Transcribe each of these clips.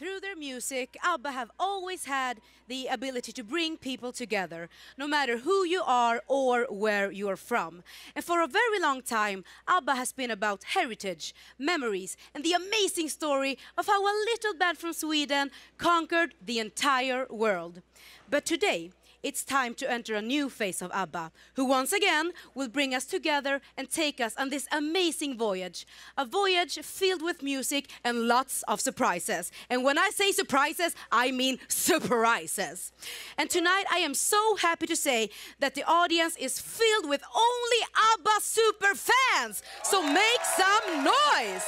Through their music, ABBA have always had the ability to bring people together, no matter who you are or where you are from. And for a very long time, ABBA has been about heritage, memories, and the amazing story of how a little band from Sweden conquered the entire world. But today, it's time to enter a new phase of ABBA, who once again will bring us together and take us on this amazing voyage. A voyage filled with music and lots of surprises. And when I say surprises, I mean surprises. And tonight I am so happy to say that the audience is filled with only ABBA super fans. So make some noise.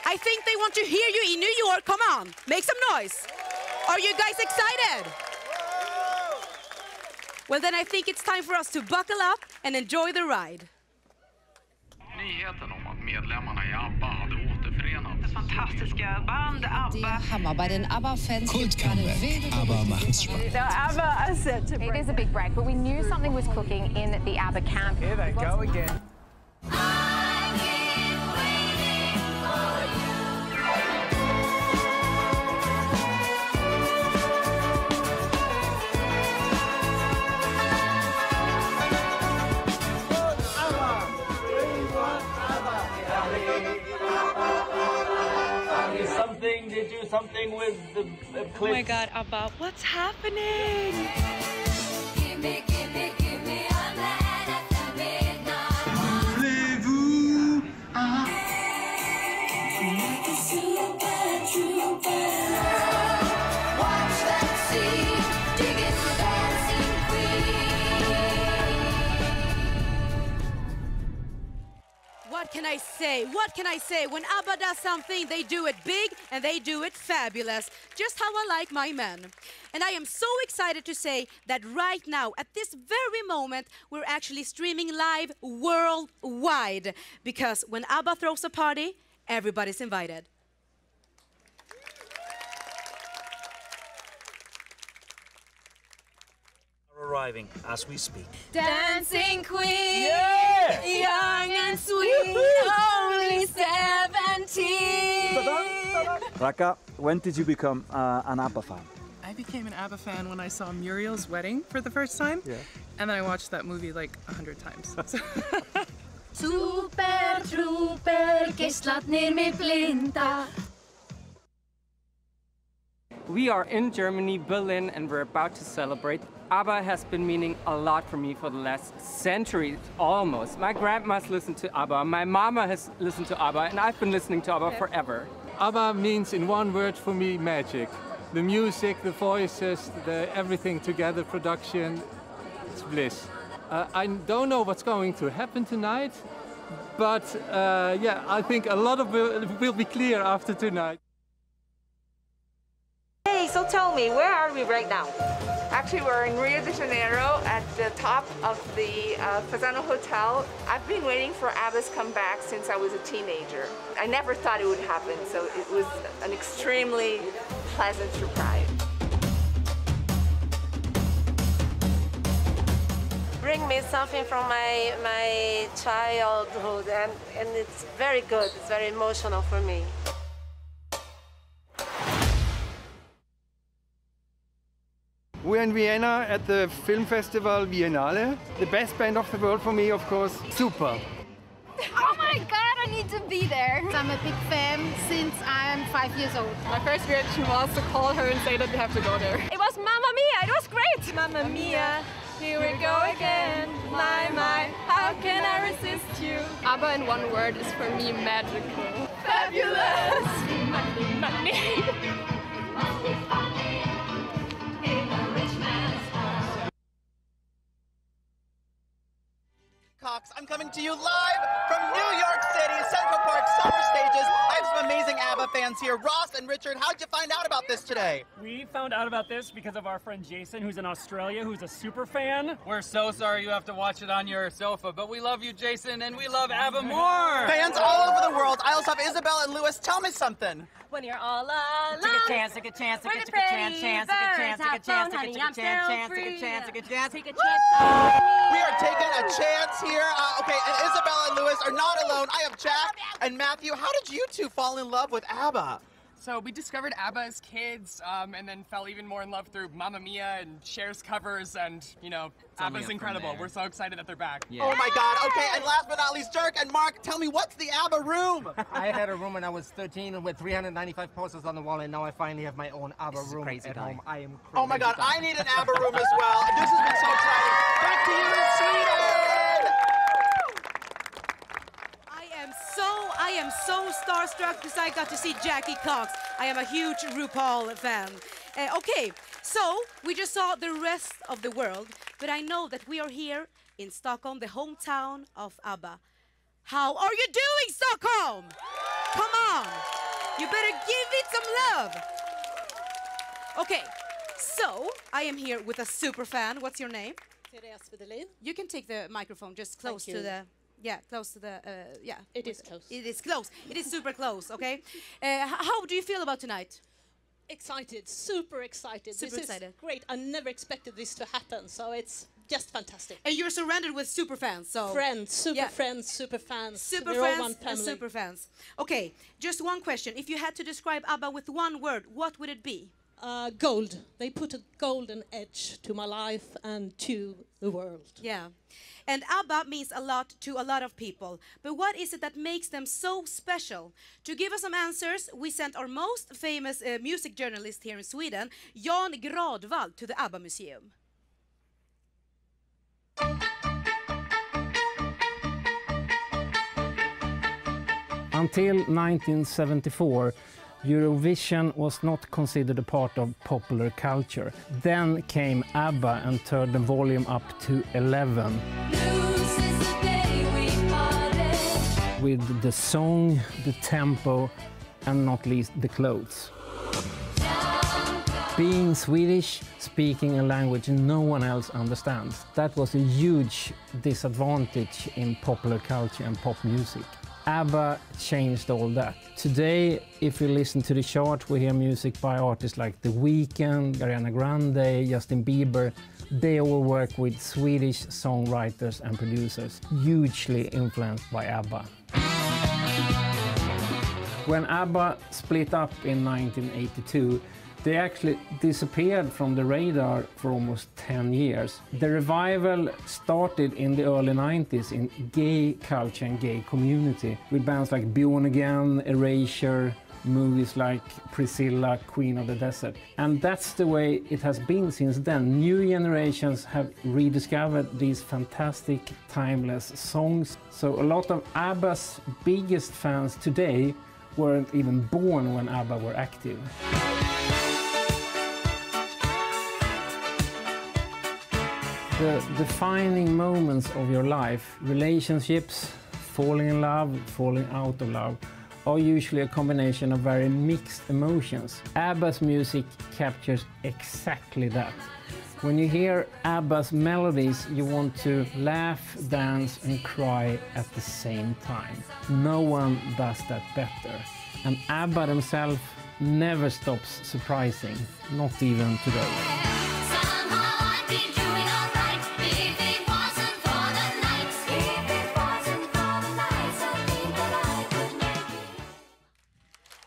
I think they want to hear you in New York. Come on, make some noise. Are you guys excited? Well, then I think it's time for us to buckle up and enjoy the ride. Nyheten om att medlemmarna i ABBA hade återförenats. Det fantastiska band ABBA. Hammer bei den ABBA-Fans. Comeback. ABBA machen's spannend. ABBA is set to break. It is a big break, but we knew something was cooking in the ABBA camp. Here they go again. They do something with the clips. Oh my God, ABBA, what's happening? Give me a man after midnight. Voulez-vous Like a super trooper. Watch that scene, digging the dancing queen. What can I say? What can I say? When ABBA does something, they do it big and they do it fabulous. Just how I like my men. And I am so excited to say that right now, at this very moment, we're actually streaming live worldwide. Because when ABBA throws a party, everybody's invited. Arriving as we speak. Dancing queen, Yeah! young and sweet, only 17. Raka, when did you become an ABBA fan? I became an ABBA fan when I saw Muriel's Wedding for the first time. Yeah. And then I watched that movie like 100 times. Super trooper, gisslat ner med flinta. We are in Germany, Berlin, and we're about to celebrate. ABBA has been meaning a lot for me for the last century, almost. My grandma's listened to ABBA, my mama has listened to ABBA, and I've been listening to ABBA forever. ABBA means in one word for me, magic. The music, the voices, everything together, production, it's bliss. I don't know what's going to happen tonight, but yeah, I think a lot of it will be clear after tonight. Hey, so tell me, where are we right now? Actually, we're in Rio de Janeiro at the top of the Fasano Hotel. I've been waiting for ABBA's comeback since I was a teenager. I never thought it would happen, so it was an extremely pleasant surprise. Bring me something from my childhood, and it's very good. It's very emotional for me. We're in Vienna at the film festival Biennale. The best band of the world for me, of course, Super. Oh my God, I need to be there. I'm a big fan since I'm 5 years old. My first reaction was to call her and say that we have to go there. It was Mamma Mia, it was great. Mamma Mia, here we go again. My, how can I resist you? ABBA in one word is for me magical. Fabulous! Money. Cox, I'm coming to you live from New York City, Central Park Summer Stages. I have some amazing ABBA fans here. Ross and Richard, how'd you find out about this today? We found out about this because of our friend Jason, who's in Australia, who's a super fan. We're so sorry you have to watch it on your sofa, but we love you, Jason, and we love ABBA more! Fans all over the world. I also have Isabel and Lewis. Tell me something. When you're all alone. Take a chance, take a chance, take a chance, take a chance, take a chance, take a chance, take a chance, take a chance, take a chance. Take a chance. We are taking a chance here. Okay, and Isabel and Lewis are not alone. I have Jack and Matthew. How did you two fall in love with ABBA? So we discovered ABBA as kids, and then fell even more in love through Mamma Mia and Cher's covers, and you know, ABBA's incredible. We're so excited that they're back. Yeah. Oh my God! Okay, and last but not least, Dirk and Mark, tell me, what's the ABBA room? I had a room when I was 13 with 395 posters on the wall, and now I finally have my own ABBA room at home. I am crazy. Oh my God! I need an ABBA room as well. This has been so exciting. Back to you in Sweden. I am so starstruck because I got to see Jackie Cox. I am a huge RuPaul fan. Okay, so we just saw the rest of the world, but I know that we are here in Stockholm, the hometown of ABBA. How are you doing, Stockholm? Come on, you better give it some love. Okay, so I am here with a super fan. What's your name? Therese Widelin. You can take the microphone just close Thank to you. the... Yeah, close to the, yeah. It is close. It is close. It is super close, okay? How do you feel about tonight? Excited, super excited. Super this excited. Is great. I never expected this to happen, so it's just fantastic. And you're surrounded with super fans, so... Friends, super friends, super fans. Super We're all friends one and family. super fans. Okay, just one question. If you had to describe ABBA with one word, what would it be? Gold. They put a golden edge to my life and to the world. Yeah. And ABBA means a lot to a lot of people. But what is it that makes them so special? To give us some answers, we sent our most famous music journalist here in Sweden, Jan Gradvall, to the ABBA Museum. Until 1974, Eurovision was not considered a part of popular culture. Then came ABBA and turned the volume up to 11. With the song, the tempo, and not least the clothes. Being Swedish, speaking a language no one else understands, that was a huge disadvantage in popular culture and pop music. ABBA changed all that. Today, if you listen to the chart, we hear music by artists like The Weeknd, Ariana Grande, Justin Bieber. They all work with Swedish songwriters and producers, hugely influenced by ABBA. When ABBA split up in 1982, they actually disappeared from the radar for almost 10 years. The revival started in the early 90s in gay culture and gay community, with bands like Born Again, Erasure, movies like Priscilla, Queen of the Desert. And that's the way it has been since then. New generations have rediscovered these fantastic, timeless songs. So a lot of ABBA's biggest fans today weren't even born when ABBA were active. The defining moments of your life, relationships, falling in love, falling out of love, are usually a combination of very mixed emotions. ABBA's music captures exactly that. When you hear ABBA's melodies, you want to laugh, dance and cry at the same time. No one does that better. And ABBA themselves never stops surprising, not even today.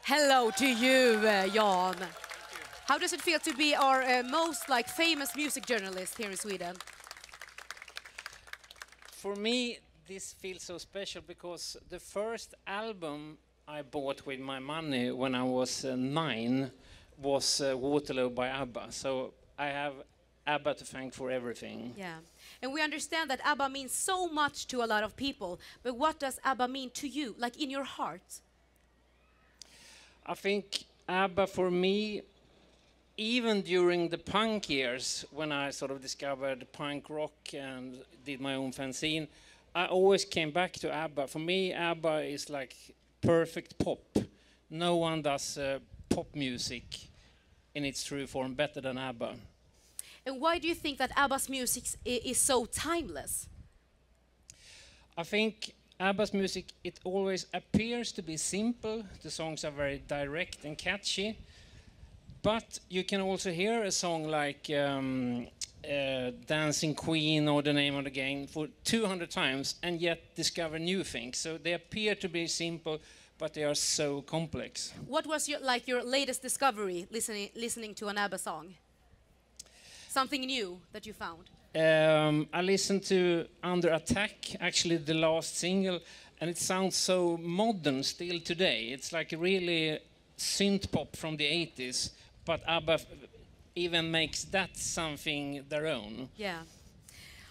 Hello to you, Jan. How does it feel to be our most famous music journalist here in Sweden? For me, this feels so special because the first album I bought with my money when I was 9 was Waterloo by ABBA. So I have ABBA to thank for everything. Yeah, and we understand that ABBA means so much to a lot of people. But what does ABBA mean to you, like in your heart? I think ABBA for me, even during the punk years, when I sort of discovered punk rock and did my own fanzine, I always came back to ABBA. For me, ABBA is like perfect pop. No one does pop music in its true form better than ABBA. And why do you think that ABBA's music is so timeless? I think ABBA's music, it always appears to be simple. The songs are very direct and catchy. But you can also hear a song like Dancing Queen or The Name of the Game for 200 times and yet discover new things. So they appear to be simple, but they are so complex. What was your latest discovery listening to an ABBA song? Something new that you found? I listened to Under Attack, actually the last single, and it sounds so modern still today. It's like a really synth pop from the 80s, but ABBA even makes that something their own. Yeah.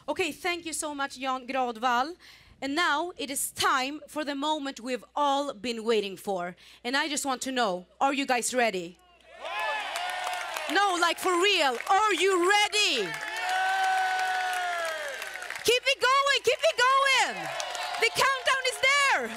Okay, thank you so much, Jan Gradvall. And now it is time for the moment we've all been waiting for. And I just want to know, are you guys ready? No, like for real, are you ready? Keep it going, keep it going! The countdown is there!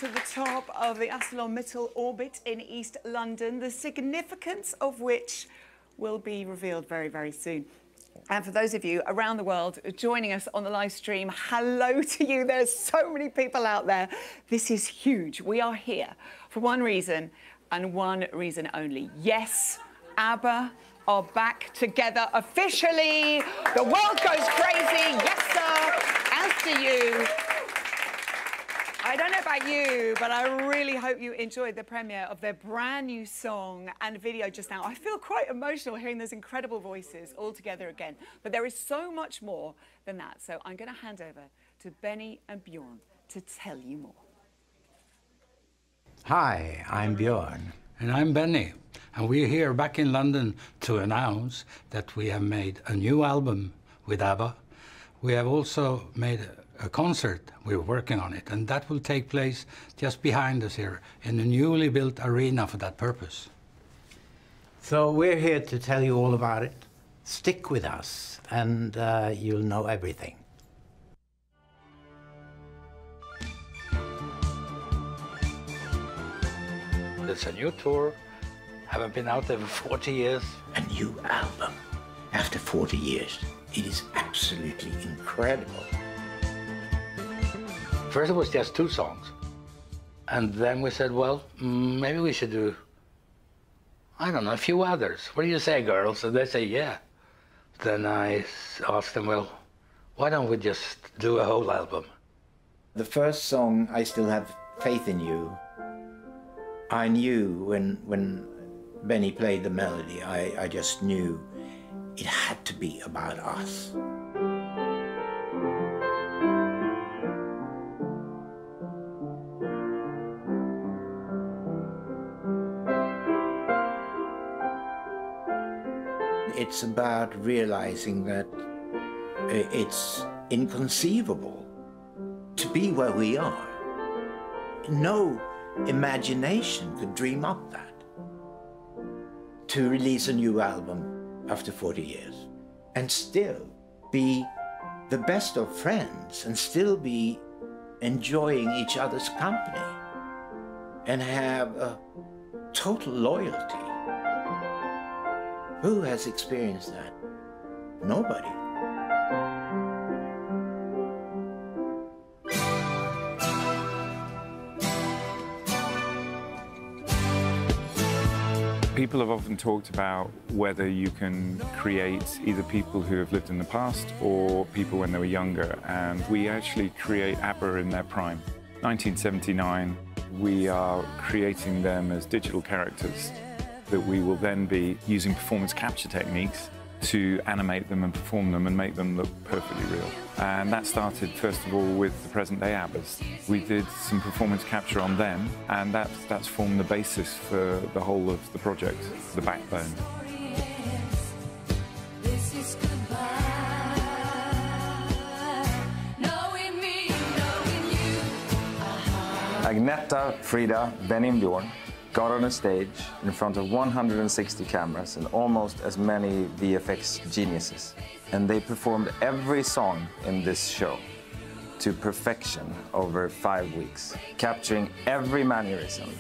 To the top of the ArcelorMittal orbit in East London, the significance of which will be revealed very, very soon. And for those of you around the world joining us on the live stream, hello to you. There's so many people out there. This is huge. We are here for one reason and one reason only. Yes, ABBA are back together officially. The world goes crazy. Yes, sir. As do you. I don't know about you, but I really hope you enjoyed the premiere of their brand new song and video just now. I feel quite emotional hearing those incredible voices all together again. But there is so much more than that. So I'm going to hand over to Benny and Bjorn to tell you more. Hi, I'm Bjorn. And I'm Benny. And we're here back in London to announce that we have made a new album with ABBA. We have also made a concert. We're working on it, and that will take place just behind us here in a newly built arena for that purpose. So we're here to tell you all about it. Stick with us, and you'll know everything. It's a new tour. Haven't been out there for 40 years. A new album after 40 years. It is absolutely incredible. First it was just 2 songs. And then we said, well, maybe we should do, I don't know, a few others. What do you say, girls? And they say, yeah. Then I asked them, well, why don't we just do a whole album? The first song, I Still Have Faith in You, I knew when Benny played the melody, I just knew it had to be about us. It's about realizing that it's inconceivable to be where we are. No imagination could dream up that. To release a new album after 40 years and still be the best of friends and still be enjoying each other's company and have a total loyalty. Who has experienced that? Nobody. People have often talked about whether you can create either people who have lived in the past or people when they were younger, and we actually create ABBA in their prime. 1979, we are creating them as digital characters that we will then be using performance capture techniques to animate them and perform them and make them look perfectly real. And that started, first of all, with the present-day ABBAs. We did some performance capture on them, and that's formed the basis for the whole of the project, the backbone. Agneta, Frida, Benny and Bjorn got on a stage in front of 160 cameras and almost as many VFX geniuses. And they performed every song in this show to perfection over 5 weeks, capturing every mannerism,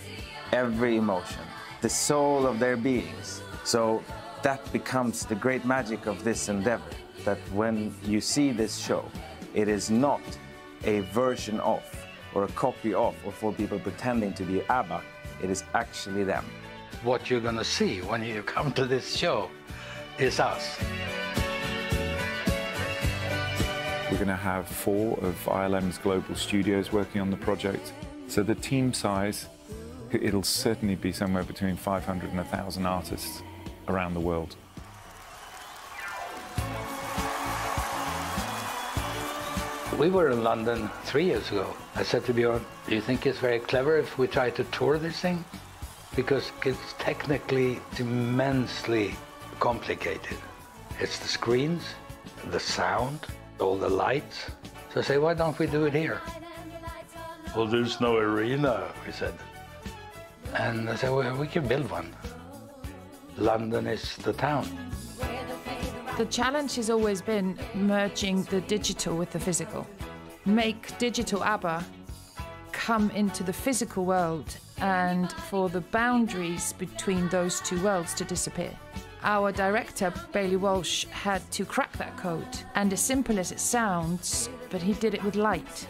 every emotion, the soul of their beings. So that becomes the great magic of this endeavor, that when you see this show, it is not a version of, or a copy of, or for people pretending to be ABBA, it is actually them. What you're gonna see when you come to this show is us. We're going to have 4 of ILM's global studios working on the project. So the team size, it'll certainly be somewhere between 500 and 1,000 artists around the world. We were in London 3 years ago. I said to Björn, do you think it's very clever if we try to tour this thing? Because it's technically immensely complicated. It's the screens, the sound, all the lights. So I say, why don't we do it here? Well, there's no arena, we said. And I said, well, we can build one. London is the town. The challenge has always been merging the digital with the physical. Make digital ABBA come into the physical world and for the boundaries between those two worlds to disappear. Our director, Bailey Walsh, had to crack that code. And as simple as it sounds, but he did it with light.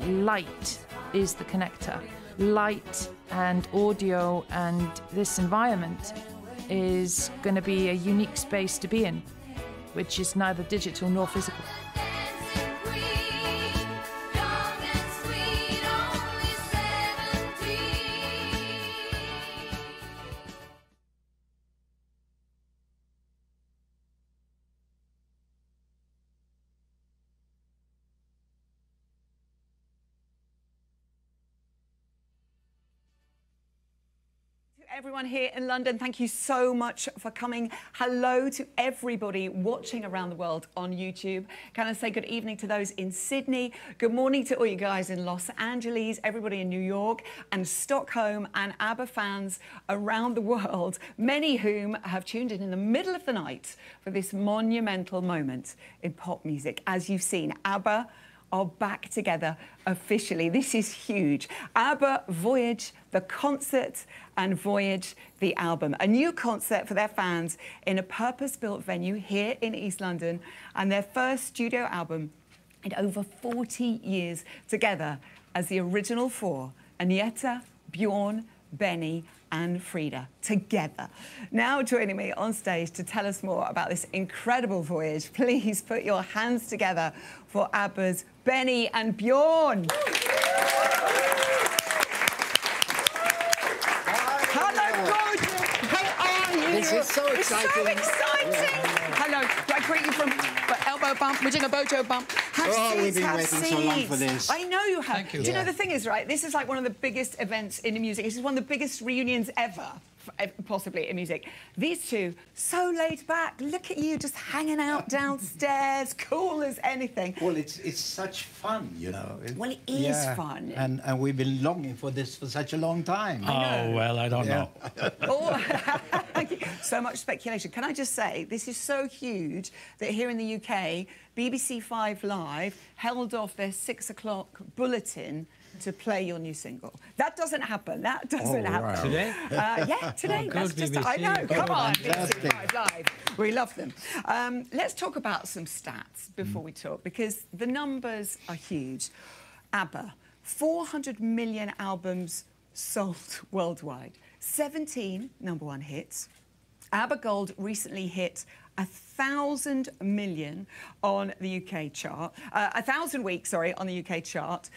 Light is the connector. Light and audio and this environment is going to be a unique space to be in, which is neither digital nor physical. Everyone here in London, thank you so much for coming. Hello to everybody watching around the world on YouTube. Can I say good evening to those in Sydney? Good morning to all you guys in Los Angeles, everybody in New York and Stockholm, and ABBA fans around the world, many whom have tuned in the middle of the night for this monumental moment in pop music. As you've seen, ABBA are back together officially. This is huge. ABBA Voyage, the concert, and Voyage, the album. A new concert for their fans in a purpose-built venue here in East London, and their first studio album in over 40 years together as the original 4, Agneta, Björn, Benny, and Frida, together. Now joining me on stage to tell us more about this incredible voyage, please put your hands together for ABBA's Benny and Björn. Hello, gorgeous. How are you? This is so exciting. It's so exciting. Hello. Do I greet you from elbow bump? We're doing a bojo bump. Have seats, we've been have waiting seats. so long for this. I know you have. Thank you. Do you know the thing is, right? This is like one of the biggest events in music. This is one of the biggest reunions ever, possibly in music. These two, so laid back. Look at you, just hanging out downstairs, cool as anything. Well, it's such fun, you know. Well, it is fun. And we've been longing for this for such a long time. Oh, well, I don't know. So much speculation. Can I just say, this is so huge that here in the UK, BBC 5 Live held off their 6 o'clock bulletin to play your new single. That doesn't happen. That doesn't happen. Right. Today? Yeah, today. That's just, I know. Come on, BBC 5 Live. We love them. Let's talk about some stats before we talk, because the numbers are huge. ABBA, 400 million albums sold worldwide, 17 #1 hits. ABBA Gold recently hit 1,000 million on the UK chart, 1,000 weeks, sorry, on the UK chart.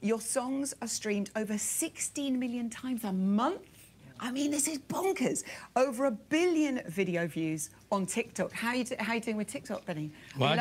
Your songs are streamed over 16 million times a month. I mean, this is bonkers. Over 1 billion video views on TikTok. How are you doing with TikTok, Benny? Well,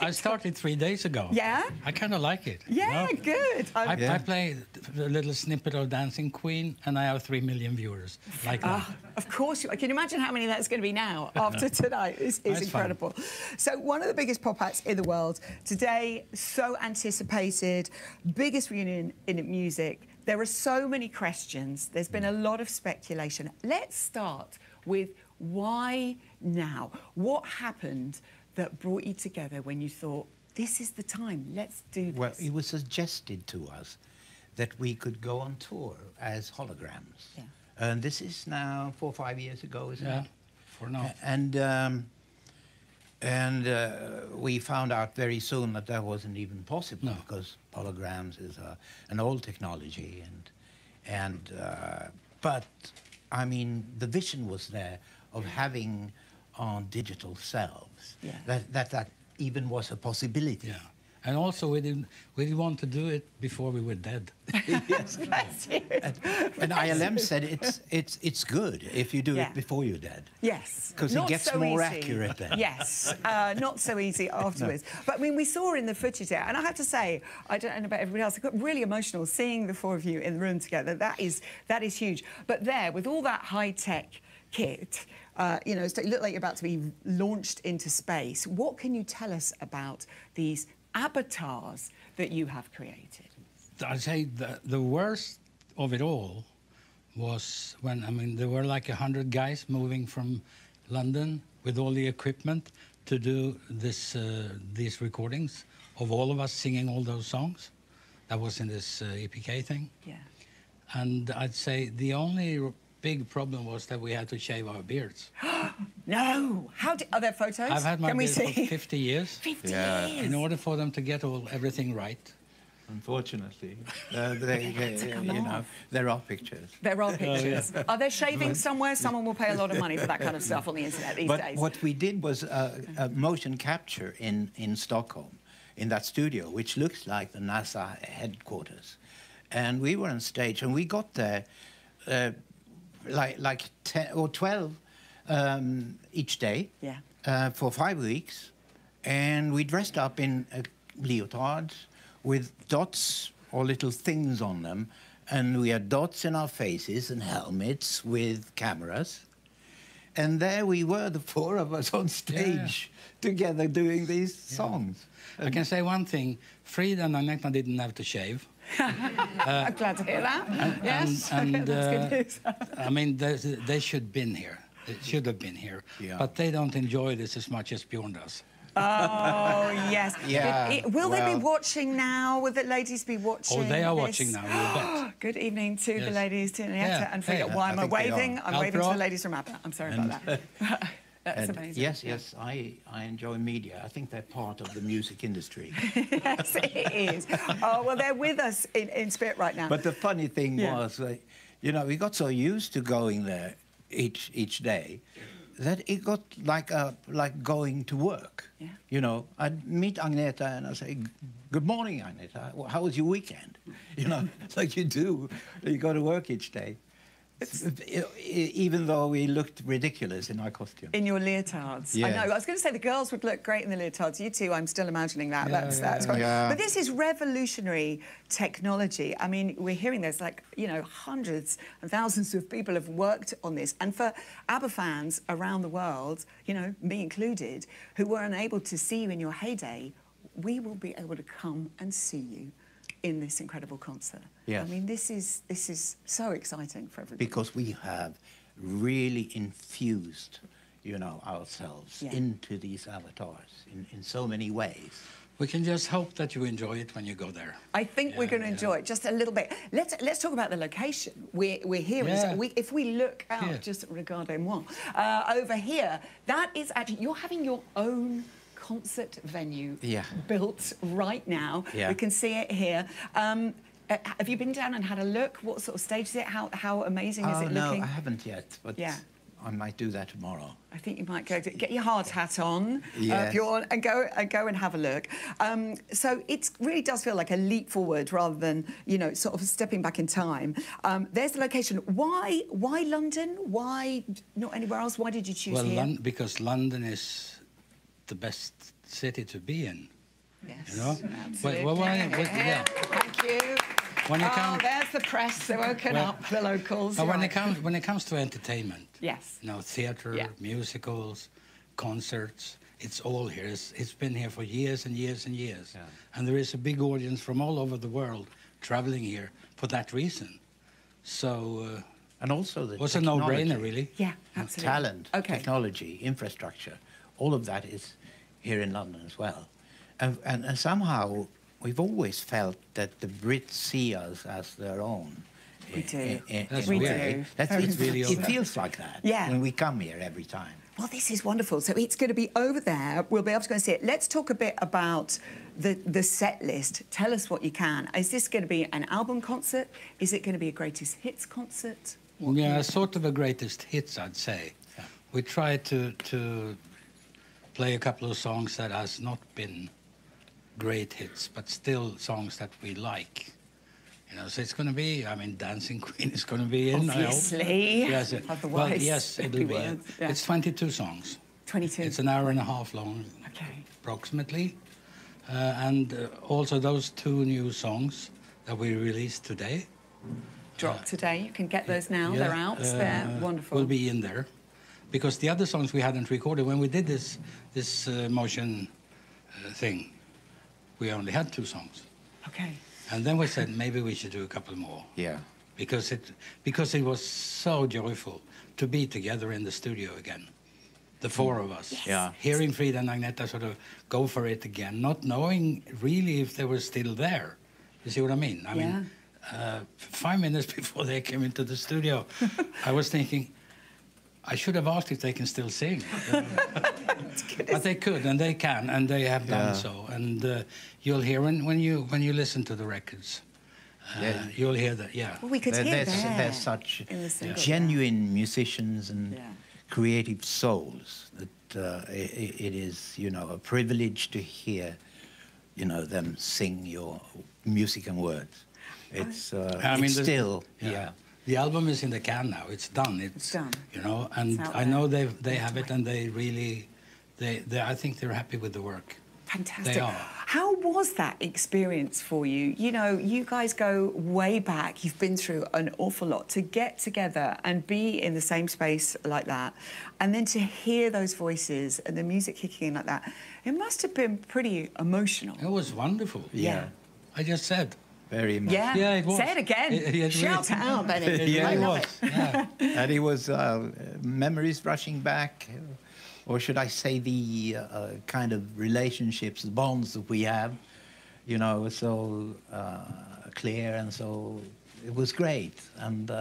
I started 3 days ago. Yeah? I kind of like it. Yeah, good. I play a little snippet of Dancing Queen, and I have 3 million viewers. Like that. Of course. Can you imagine how many that's going to be now after tonight? It's incredible. Fun. So one of the biggest pop acts in the world today, so anticipated, biggest reunion in music. There are so many questions. There's been a lot of speculation. Let's start with why now? What happened that brought you together when you thought, this is the time, let's do this? Well, it was suggested to us that we could go on tour as holograms. Yeah. And this is now 4 or 5 years ago, isn't it? For now. And we found out very soon that that wasn't even possible because holograms is an old technology, but I mean the vision was there of having on digital selves that even was a possibility. Yeah. And also, we didn't want to do it before we were dead. Yes. And ILM said it's good if you do it before you're dead. Yes. Because it gets more accurate then. Yes. Not so easy afterwards. No. But I mean, we saw in the footage there, and I have to say, I don't know about everybody else, I got really emotional seeing the four of you in the room together. That is huge. But there, with all that high-tech kit, you know, so it looked like you're about to be launched into space. What can you tell us about these avatars that you have created? I'd say the worst of it all was when, I mean, there were like 100 guys moving from London with all the equipment to do these recordings of all of us singing all those songs. That was in this EPK thing. Yeah. And I'd say the only big problem was that we had to shave our beards. No! Are there photos? I've had my beard for 50 years. 50 years? In order for them to get everything right. Unfortunately, you know, there are pictures. There are pictures. Are there shavings somewhere? Someone will pay a lot of money for that kind of stuff on the internet these days. What we did was a motion capture in Stockholm, in that studio, which looks like the NASA headquarters. And we were on stage, and we got there like 10 or 12 each day for 5 weeks. And we dressed up in leotards with dots or little things on them. And we had dots in our faces and helmets with cameras. And there we were, the four of us on stage together doing these songs. I can say one thing, Frida and Agneta didn't have to shave. I'm glad to hear that. Yes, and that's good news. I mean, they should have been here. They should have been here. Yeah. But they don't enjoy this as much as Bjorn does. Oh, yes. Yeah. Will they be watching now? Will the ladies be watching? Oh, they are watching now, you bet. Good evening to the ladies, to Agneta and Frida. Why am I waving? I'm waving to the ladies from ABBA. I'm sorry about that. That's amazing. Yes, I enjoy media. I think they're part of the music industry. Yes, it is. Oh, well, they're with us in spirit right now. But the funny thing was, you know, we got so used to going there each day that it got like going to work. Yeah. You know, I'd meet Agneta and I'd say, "Good morning, Agneta. How was your weekend?" You know, like you do. You go to work each day. Even though we looked ridiculous in our costumes. In your leotards. Yes. I know. I was going to say the girls would look great in the leotards. You two, I'm still imagining that. That's right. But this is revolutionary technology. I mean, we're hearing there's like, you know, hundreds and thousands of people have worked on this. And for ABBA fans around the world, you know, me included, who were unable to see you in your heyday, we will be able to come and see you in this incredible concert. Yes. I mean, this is so exciting for everybody. Because we have really infused, you know, ourselves into these avatars in so many ways. We can just hope that you enjoy it when you go there. I think we're going to enjoy it just a little bit. Let's talk about the location. We're here. If we look out, just regardez-moi, over here, that is actually, you're having your own concert venue built right now. Yeah. We can see it here. Have you been down and had a look? What sort of stage is it? How amazing is it looking? No, I haven't yet, but I might do that tomorrow. I think you might go to get your hard hat on, Bjorn, and go and have a look. So it really does feel like a leap forward rather than, you know, sort of stepping back in time. There's the location. Why London? Why not anywhere else? Why did you choose here? Because London is the best city to be in. Yes, you know? Absolutely. Thank you. There's the press. They're woken up, the locals. When it comes to entertainment, you know, theatre, musicals, concerts, it's all here. It's been here for years and years and years. Yeah. And there is a big audience from all over the world traveling here for that reason. So, and also the was a no-brainer, really. Yeah, absolutely. Talent, technology, infrastructure, all of that is here in London as well. And somehow we've always felt that the Brits see us as their own. We do. That's We weird. do. It's Very it much. feels like that when we come here every time. Well, this is wonderful. So it's going to be over there. We'll be able to go and see it. Let's talk a bit about the set list. Tell us what you can. Is this going to be an album concert? Is it going to be a greatest hits concert? Yeah, sort of a greatest hits, I'd say. We try to play a couple of songs that has not been great hits, but still songs that we like. You know, so it's going to be, I mean, Dancing Queen is going to be in, Obviously. I hope. Yes, Otherwise, well, yes, it'll be. yeah. It's 22 songs. 22. It's an hour and a half long, approximately. And also those 2 new songs that we released today. Drop today. You can get those now. They're out. They're wonderful. Will be in there. Because the other songs we hadn't recorded, when we did this motion thing, we only had 2 songs. Okay. And then we said maybe we should do a couple more. Yeah. Because it was so joyful to be together in the studio again, the 4 of us. Yes. Yeah. Hearing Frida and Agneta sort of go for it again, not knowing really if they were still there. You see what I mean? I mean, 5 minutes before they came into the studio, I was thinking, I should have asked if they can still sing. But they could, and they can, and they have done so. And you'll hear when you listen to the records, you'll hear that. Yeah. Well, we could hear they're such genuine musicians and creative souls that it is, you know, a privilege to hear, you know, them sing your music and words. It's I mean, still, The album is in the can now. It's done. It's done. You know, and I know they have it, and they really, I think they're happy with the work. Fantastic. They are. How was that experience for you? You know, you guys go way back. You've been through an awful lot. To get together and be in the same space like that, and then to hear those voices and the music kicking in like that, it must have been pretty emotional. It was wonderful. Yeah. I just said. Very emotional. Yeah, it was. Say it again. Shout it out, Benny. Yeah, I it love was. it. Yeah. And it was memories rushing back, or should I say the kind of relationships, the bonds that we have, you know, so clear, and so it was great. And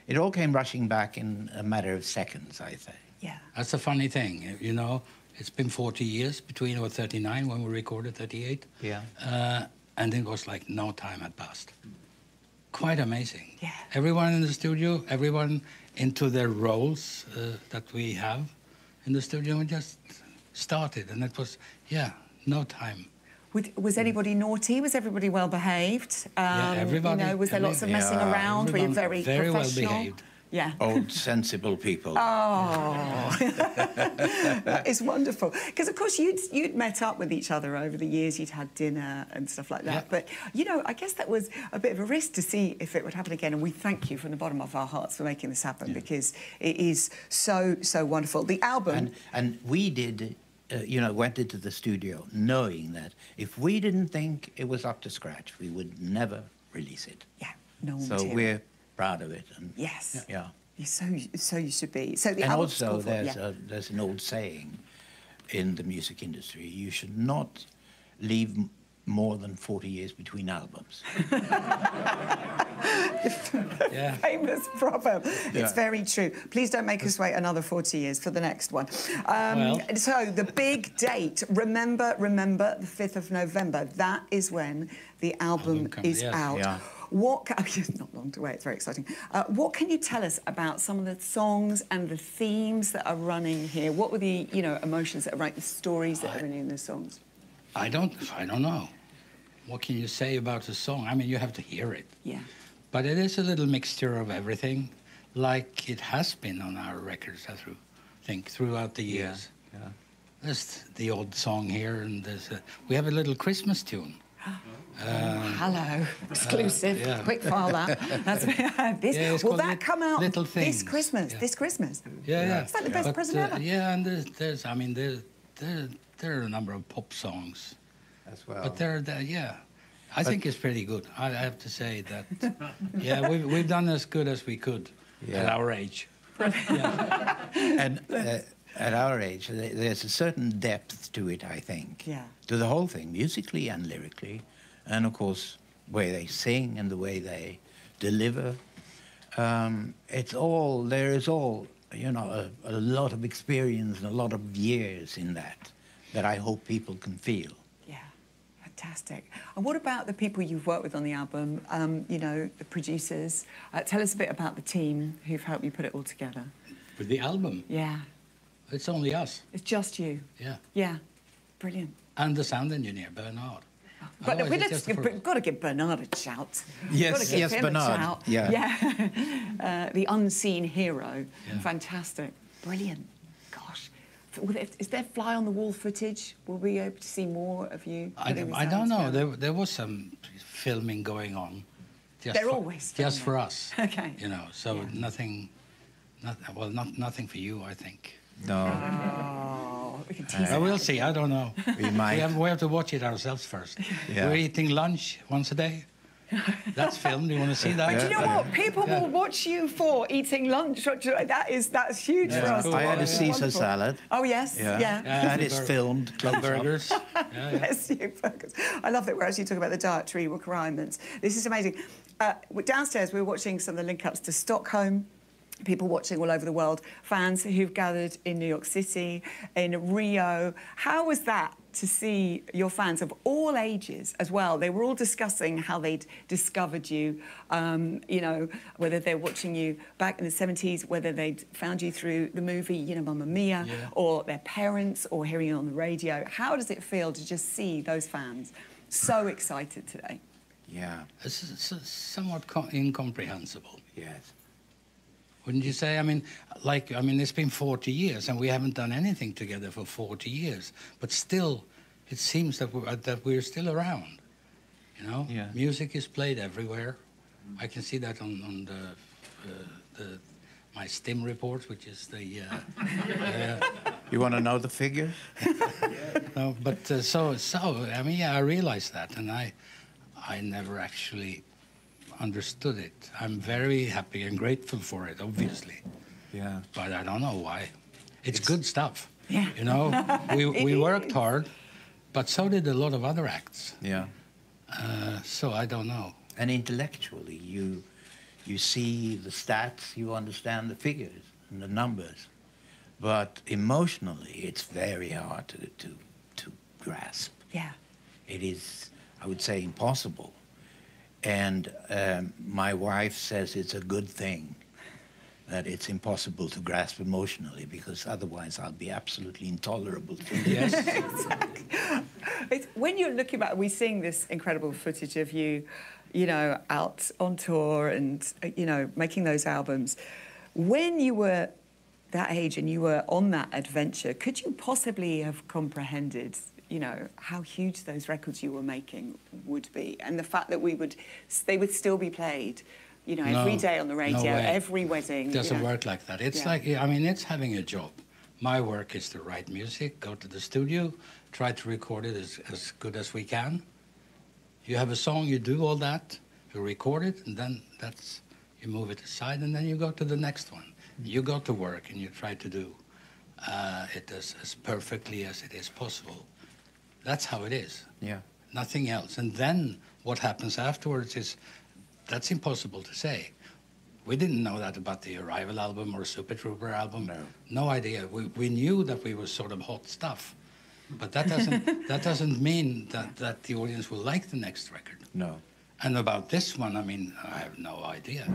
it all came rushing back in a matter of seconds, I think. Yeah. That's a funny thing, you know. It's been 40 years between, or 39 when we recorded 38. Yeah. And it was like no time had passed. Quite amazing. Yeah. Everyone in the studio, everyone into their roles that we have in the studio, we just started, and it was, no time. Was anybody naughty? Was everybody well behaved? Everybody. You know, was there lots of messing around? Were you very well professional? behaved. Yeah. Old, sensible people. Oh, that is wonderful. Because, of course, you'd met up with each other over the years. You'd had dinner and stuff like that. Yeah. But, you know, I guess that was a bit of a risk to see if it would happen again. And we thank you from the bottom of our hearts for making this happen, because it is so, so wonderful. The album... And we did, you know, went into the studio knowing that if we didn't think it was up to scratch, we would never release it. Yeah, no one So would. we're proud of it. And Yes. Yeah. So you should be. So the And album's also, called what? there's an old saying in the music industry: you should not leave more than 40 years between albums. Famous proverb. Yeah. It's very true. Please don't make us wait another 40 years for the next one. So the big date, remember the 5th of November. That is when the album is out. Yeah. It's not long to wait, it's very exciting. What can you tell us about some of the songs and the themes that are running here? What were the, you know, emotions that are running, the stories that are running in the songs? I don't know. What can you say about a song? I mean, you have to hear it. Yeah. But it is a little mixture of everything, like it has been on our records, I think, throughout the years. Yeah. There's the odd song here, and we have a little Christmas tune. Hello, exclusive. Quick file that. That's will that come out this Christmas? Yeah. This Christmas? Yeah. Is that the best present ever? Yeah, and there's I mean, there are a number of pop songs as well. But I think it's pretty good. I have to say that. Yeah, we've done as good as we could at our age. And at our age, there's a certain depth to it, I think. Yeah. To the whole thing, musically and lyrically, and of course, the way they sing and the way they deliver There is all, you know, a lot of experience and a lot of years in that I hope people can feel. Yeah, fantastic. And what about the people you've worked with on the album, you know, the producers? Tell us a bit about the team who've helped you put it all together. With the album? Yeah. It's only us. It's just you? Yeah. Yeah, brilliant. And the sound engineer, Bernard. But we've got to give Bernard a shout. Yes, yes, Bernard. Yeah. Yeah. The unseen hero. Yeah. Fantastic. Brilliant. Gosh. Is there fly on the wall footage? Will we be able to see more of you? I don't know. There was some filming going on. They're always filming. Just for us. Okay. You know, so nothing for you, I think. No. Oh, we can tease we'll see. I don't know. We might. We have to watch it ourselves first. Yeah. We're eating lunch once a day. That's filmed. Do you want to see that? Do you know what? People will watch you for eating lunch. That's huge for us. I had a Caesar salad. Oh yes, yeah. That is filmed. Club burgers. Yes, burgers. I love that we're actually talking about the dietary requirements. This is amazing. Downstairs, we're watching some of the link-ups to Stockholm. People watching all over the world, fans who've gathered in New York City, in Rio. How was that to see your fans of all ages as well? They were all discussing how they'd discovered you, you know, whether they're watching you back in the 70s, whether they'd found you through the movie, you know, Mamma Mia, or their parents, or hearing you on the radio. How does it feel to just see those fans so excited today? Yeah. It's somewhat incomprehensible. Yes. Wouldn't you say? I mean, it's been 40 years, and we haven't done anything together for 40 years. But still, it seems that we're still around. You know, music is played everywhere. I can see that on my STIM report, which is the. You want to know the figure? No, but so I mean, I realized that, and I never actually understood it. I'm very happy and grateful for it, obviously. Yeah. But I don't know why. It's good stuff. Yeah. You know, we worked hard, but so did a lot of other acts. Yeah. So I don't know. And intellectually, you see the stats, you understand the figures and the numbers, but emotionally, it's very hard to grasp. Yeah. It is, I would say, impossible. And my wife says it's a good thing that it's impossible to grasp emotionally, because otherwise I'll be absolutely intolerable to you. Yes. Exactly. When you're looking back, we're seeing this incredible footage of you, you know, out on tour and, you know, making those albums. When you were that age and you were on that adventure, could you possibly have comprehended, you know, how huge those records you were making would be, and the fact that they would still be played, you know, every day on the radio, every wedding? It doesn't work like that. It's like, I mean, it's having a job. My work is to write music, go to the studio, try to record it as good as we can. You have a song, you do all that, you record it, and then you move it aside, and then you go to the next one. You go to work and you try to do it as perfectly as it is possible. That's how it is. Yeah. Nothing else. And then what happens afterwards that's impossible to say. We didn't know that about the Arrival album or Super Trooper album. No idea. We knew that we were sort of hot stuff. But that doesn't mean that the audience will like the next record. No. And about this one, I mean, I have no idea.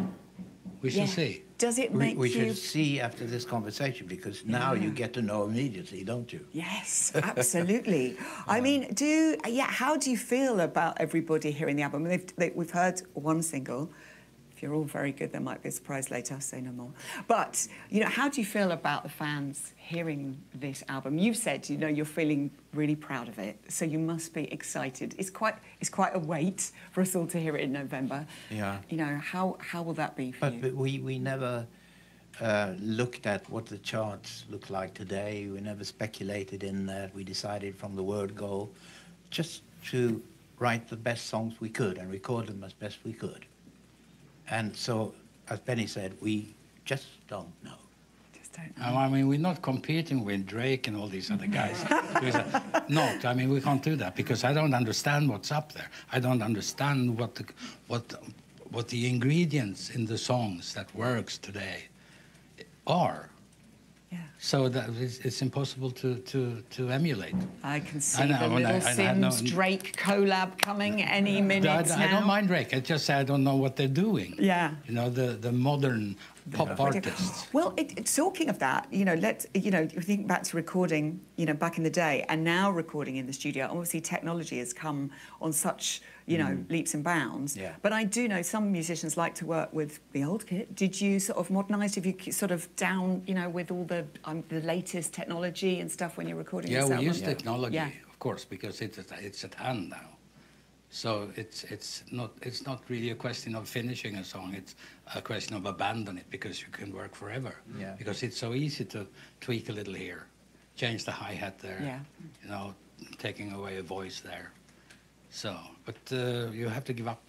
We shall see. Does it make we should see after this conversation, because now you get to know immediately, don't you? Yes, absolutely. I mean, how do you feel about everybody hearing the album? We've heard one single. If you're all very good, there might be a surprise later. I'll say no more. But, you know, how do you feel about the fans hearing this album? You've said, you know, you're feeling really proud of it, so you must be excited. It's quite a wait for us all to hear it in November. Yeah. You know, how will that be for you? But we never looked at what the charts look like today. We never speculated in that. We decided from the word go just to write the best songs we could and record them as best we could. And so, as Benny said, we just don't know. I mean, we're not competing with Drake and all these other guys. I mean, we can't do that, because I don't understand what's up there. I don't understand what the ingredients in the songs that works today are. Yeah. So that it's impossible to emulate. I can see the Little Sims Drake collab coming any minute now. I don't mind Drake. I just say I don't know what they're doing. Yeah. You know, the modern pop artists. Well, talking of that, you know, you think back to recording, you know, back in the day, and now recording in the studio. Obviously, technology has come on such, you know, leaps and bounds. Yeah. But I do know some musicians like to work with the old kit. Did you sort of modernise? Have you sort of down, you know, with all the latest technology and stuff when you're recording? Yeah, this we album? use technology, of course, because it's at hand now. So it's not really a question of finishing a song. It's a question of abandon it because you can work forever. Yeah. Because it's so easy to tweak a little here, change the hi-hat there. Yeah. You know, taking away a voice there. So, but you have to give up.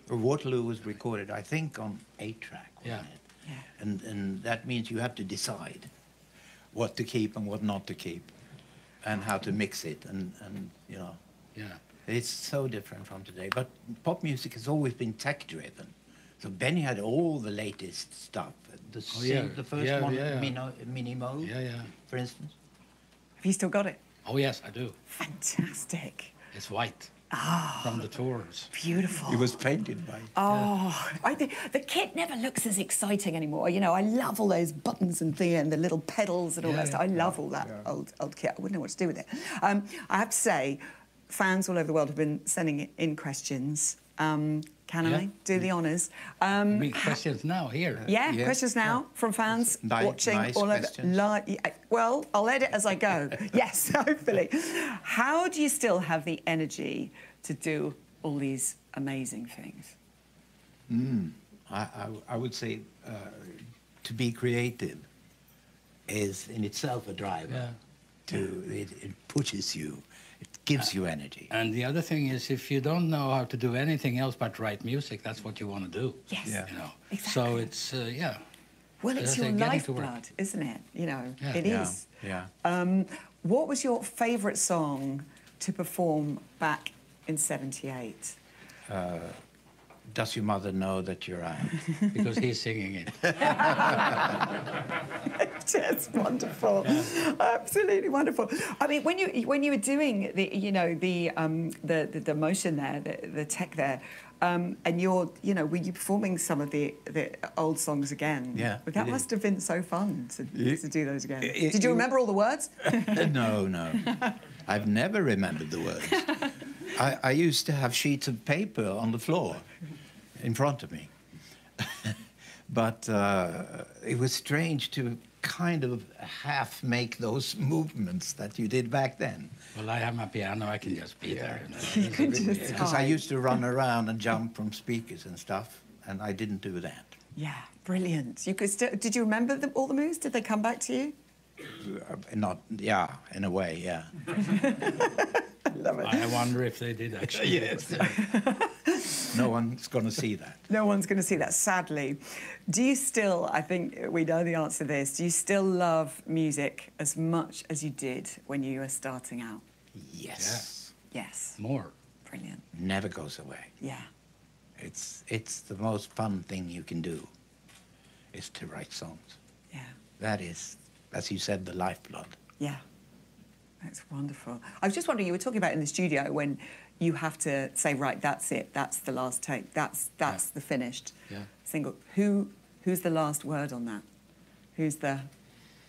Waterloo was recorded, I think, on 8-track. Yeah. Yeah. And that means you have to decide what to keep and what not to keep, and how to mix it, and you know. Yeah. It's so different from today. But pop music has always been tech-driven. So Benny had all the latest stuff. The first one, Mini Mode, for instance. Have you still got it? Oh, yes, I do. Fantastic. It's white. Ah, from the tours. Beautiful. It was painted by. Oh, I think the kit never looks as exciting anymore. You know, I love all those buttons and the little pedals and all that stuff. I love all that old kit. I wouldn't know what to do with it. I have to say, fans all over the world have been sending in questions. Can I do the honours? Questions now here. Yeah, questions now from fans watching all over. Well, I'll edit as I go. Yes, hopefully. How do you still have the energy to do all these amazing things? I would say to be creative is in itself a driver. It pushes you. It gives you energy. And the other thing is, if you don't know how to do anything else but write music, that's what you want to do. Yes. You know. Exactly. So it's Well, it's your lifeblood, isn't it? You know, it is. Yeah. What was your favourite song to perform back in '78? Does your mother know that you're out? Because he's singing it. Just wonderful, absolutely wonderful. I mean, when you were doing the motion there, the tech there, and were you performing some of the old songs again? Yeah. But that must have been so fun to do those again. Did you remember all the words? No. I've never remembered the words. I used to have sheets of paper on the floor in front of me. But it was strange to kind of half make those movements that you did back then. Well, I have my piano, I can just be there. You can just because I used to run around and jump from speakers and stuff, and I didn't do that. Yeah, brilliant. You could did you remember all the moves? Did they come back to you? In a way, yeah. I love it. I wonder if they did actually. Yes. No one's going to see that. No one's going to see that, sadly. Do you still, I think we know the answer to this, do you still love music as much as you did when you were starting out? Yes. Yeah. Yes. More. Brilliant. Never goes away. Yeah. It's the most fun thing you can do, is to write songs. Yeah. That is, as you said, the lifeblood. Yeah. That's wonderful. I was just wondering, you were talking about in the studio when you have to say, right, that's it, that's the last take, that's the finished single. Who's the last word on that? Who's the,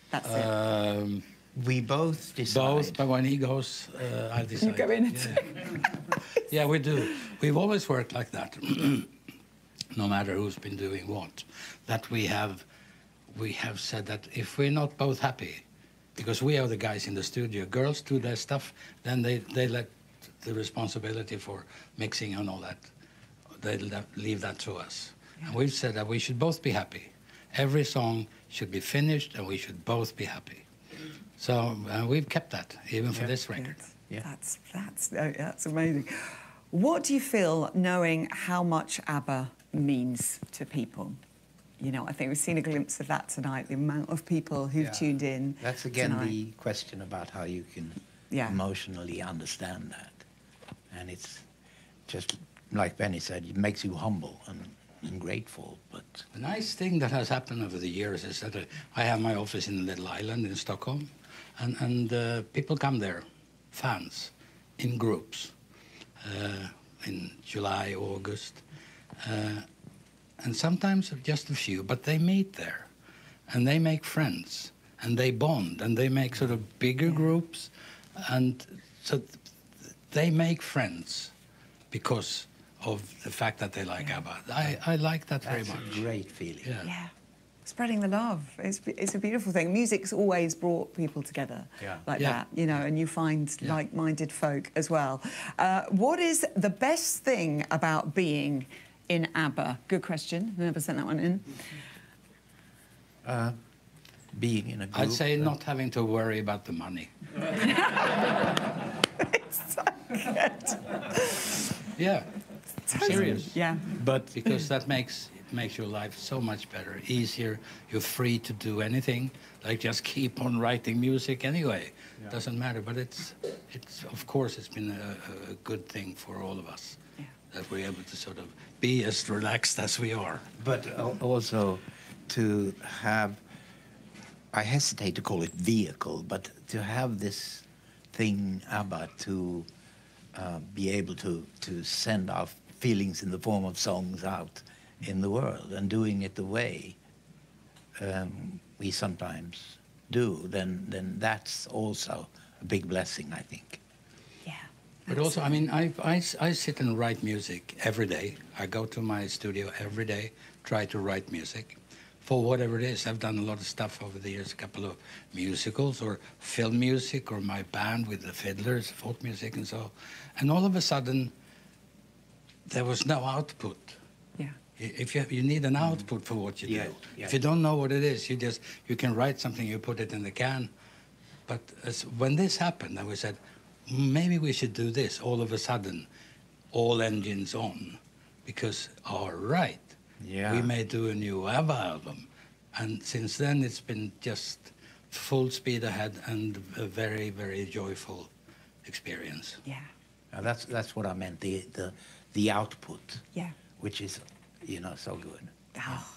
that's it? We both decide. Both, but when he goes, I decide. You go in. Yeah, we do. We've always worked like that, no matter who's been doing what. That we have said that if we're not both happy, because we are the guys in the studio, girls do their stuff, then they let the responsibility for mixing and all that, they leave that to us. Yeah. And we've said that we should both be happy. Every song should be finished and we should both be happy. So we've kept that, even for this record. Yeah. That's amazing. What do you feel knowing how much ABBA means to people? You know, I think we've seen a glimpse of that tonight, the amount of people who've tuned in. That's again the question about how you can emotionally understand that. And it's just, like Benny said, it makes you humble. And and grateful. But the nice thing that has happened over the years is that I have my office in a little island in Stockholm, and people come there, fans, in groups, in July, August, and sometimes just a few, but they meet there, and they make friends, and they bond, and they make sort of bigger groups, and so they make friends because of the fact that they like ABBA. I like that very much. That's a great feeling. Yeah. Spreading the love. It's a beautiful thing. Music's always brought people together like that, you know, and you find like-minded folk as well. What is the best thing about being in ABBA? Good question. Whoever sent that one in? Being in a group. I'd say not having to worry about the money. It's so good. Yeah. Serious. Yeah. But because that makes your life so much better, easier. You're free to do anything, like just keep on writing music anyway. Doesn't matter. But it's of course it's been a good thing for all of us that we're able to sort of be as relaxed as we are. But also to have, I hesitate to call it vehicle, but to have this thing, ABBA, to be able to send our feelings in the form of songs out in the world and doing it the way we sometimes do, then that's also a big blessing, I think. Yeah. But also, I mean, I sit and write music every day. I go to my studio every day, try to write music for whatever it is. I've done a lot of stuff over the years, a couple of musicals or film music or my band with the fiddlers, folk music and so. And all of a sudden, there was no output. Yeah. If you need an output for what you do. Yeah. If you don't know what it is, you can write something, you put it in the can. But when this happened, and we said, maybe we should do this. All of a sudden, all engines on, because all right, we may do a new ABBA album, and since then it's been just full speed ahead and a very, very joyful experience. Yeah. That's what I meant. The output. Yeah. Which is, you know, so good. Oh.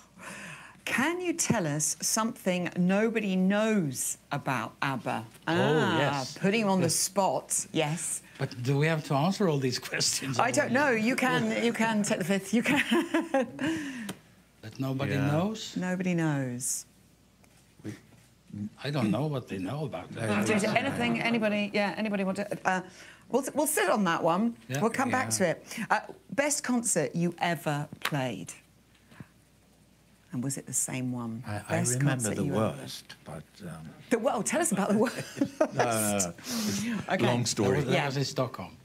Can you tell us something nobody knows about ABBA? Yes. Putting you on the spot, yes. But do we have to answer all these questions? I don't know. You can take the fifth. You can. That nobody knows? Nobody knows. I don't know what they know about that. Anything? Anybody? Yeah. Anybody want to? We'll sit on that one. Yeah. We'll come back to it. Best concert you ever played? And was it the same one? I remember the worst, but... Well, tell us about the worst. Okay. Long story. That was in Stockholm.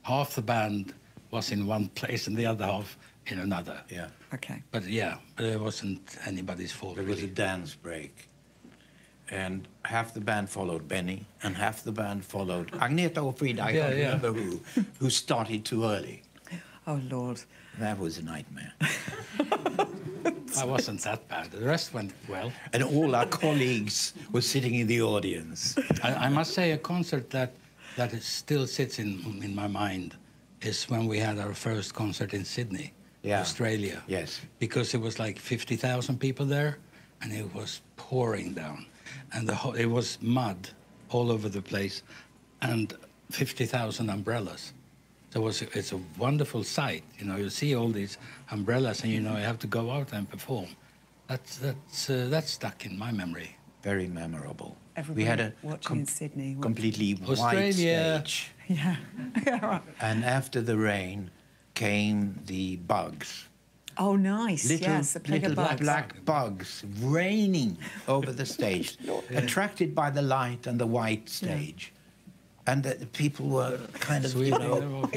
Half the band was in one place and the other half in another. Yeah. Okay. But yeah, it wasn't anybody's fault. There was a dance break. And half the band followed Benny, and half the band followed Agneta or Frida, I don't remember who started too early. Oh, Lord. That was a nightmare. I wasn't that bad. The rest went well. And all our colleagues were sitting in the audience. I must say a concert that still sits in my mind is when we had our first concert in Sydney, Australia. Yes. Because it was like 50,000 people there, and it was pouring down. And it was mud all over the place, and 50,000 umbrellas. So it's a wonderful sight. You know, you see all these umbrellas, and you know you have to go out and perform. That's stuck in my memory. Very memorable. Everybody we had a watching in Sydney. Completely Australia. white stage. Yeah. Right. And after the rain came the bugs. Oh, nice. Little black bugs raining over the stage, attracted by the light and the white stage. And the people were kind of, you know,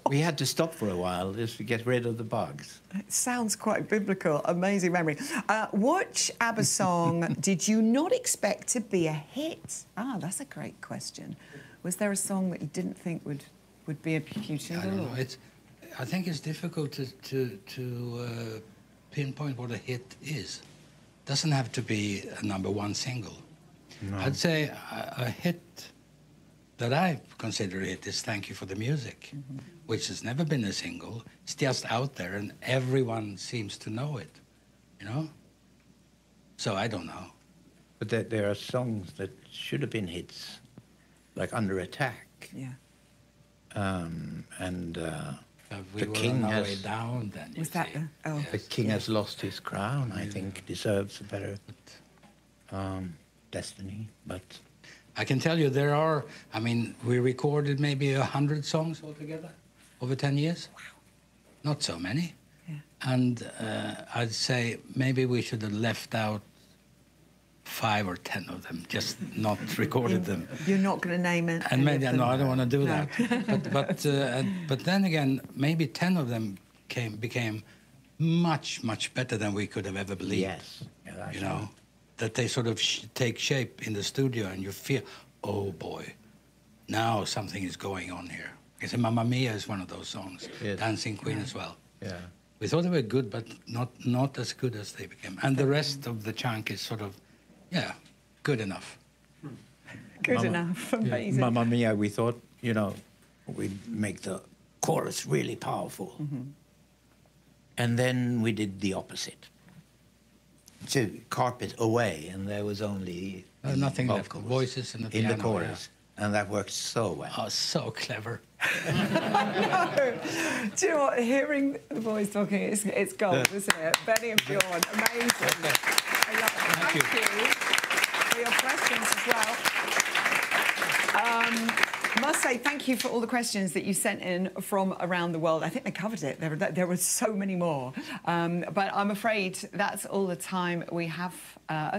we had to stop for a while just to get rid of the bugs. It sounds quite biblical. Amazing memory. Which ABBA song did you not expect to be a hit? That's a great question. Was there a song that you didn't think would be a huge hit? I don't know. I think it's difficult to pinpoint what a hit is. It doesn't have to be a #1 single. No. I'd say a hit that I consider it is Thank You for the Music, which has never been a single. It's just out there and everyone seems to know it, you know? So I don't know. But there are songs that should have been hits, like Under Attack. Yeah. The King on our has... way down then, Was that The King Has Lost His Crown, I think, deserves a better destiny, but... I can tell you there are, I mean, we recorded maybe 100 songs altogether over 10 years. Wow. Not so many. Yeah. And I'd say maybe we should have left out 5 or 10 of them, just not recorded them. You're not going to name it. And maybe, no, I don't want to do that. But then again, maybe 10 of them became much, much better than we could have ever believed. Yes. Yeah, you know, that they sort of take shape in the studio and you feel, oh boy, now something is going on here. Because Mamma Mia is one of those songs, yes. Dancing Queen as well. Yeah. We thought they were good, but not as good as they became. And the rest of the chunk is sort of, yeah, good enough. Good enough, amazing. Yeah, Mamma Mia, we thought, you know, we'd make the chorus really powerful. And then we did the opposite. To carpet away, and there was only nothing left. Voices and the piano, in the chorus, and that worked so well. Oh, so clever. No. Do you know what? Hearing the boys talking, it's gold, isn't it? Benny and Bjorn, amazing. I love it. Thank you for your questions as well. I must say thank you for all the questions that you sent in from around the world. I think they covered it. There were so many more. But I'm afraid that's all the time we have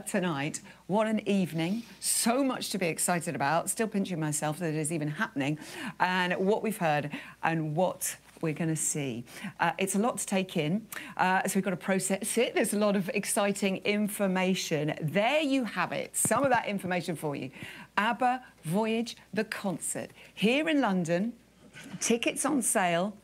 tonight. What an evening. So much to be excited about. Still pinching myself that it is even happening. And what we've heard and what we're going to see. It's a lot to take in, so we've got to process it. There's a lot of exciting information. There you have it, some of that information for you. ABBA Voyage, the concert, here in London. Tickets on sale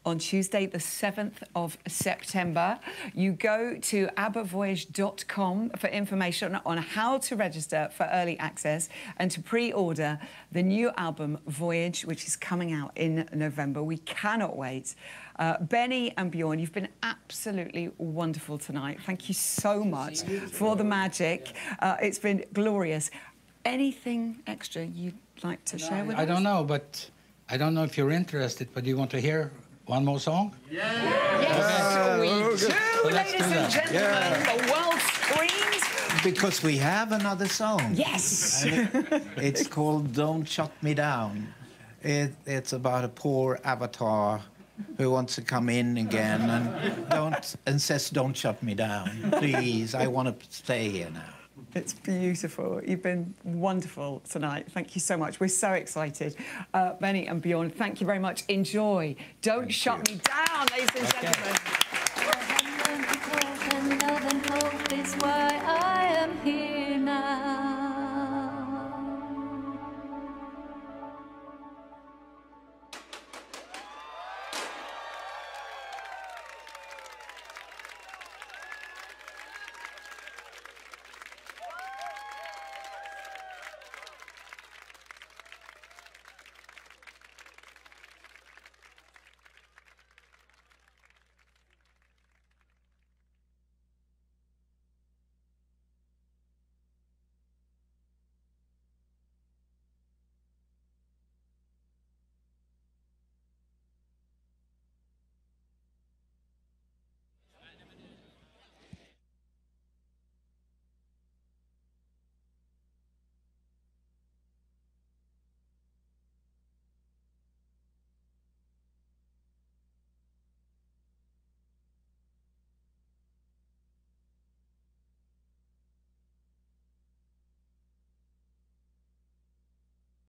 on Tuesday, the 7th of September. You go to abbavoyage.com for information on how to register for early access and to pre-order the new album, Voyage, which is coming out in November. We cannot wait. Benny and Bjorn, you've been absolutely wonderful tonight. Thank you so much for the magic. It's been glorious. Anything extra you'd like to share with us? I don't know, but I don't know if you're interested, but do you want to hear one more song? Yes, we do, So ladies and gentlemen. The world screams. Because we have another song. Yes. It's called Don't Shut Me Down. It's about a poor avatar who wants to come in again and says, don't shut me down. Please, I want to stay here now. It's beautiful. You've been wonderful tonight. Thank you so much. We're so excited. Benny and Bjorn, thank you very much. Enjoy. Don't shut me down, ladies and gentlemen. Love and hope is why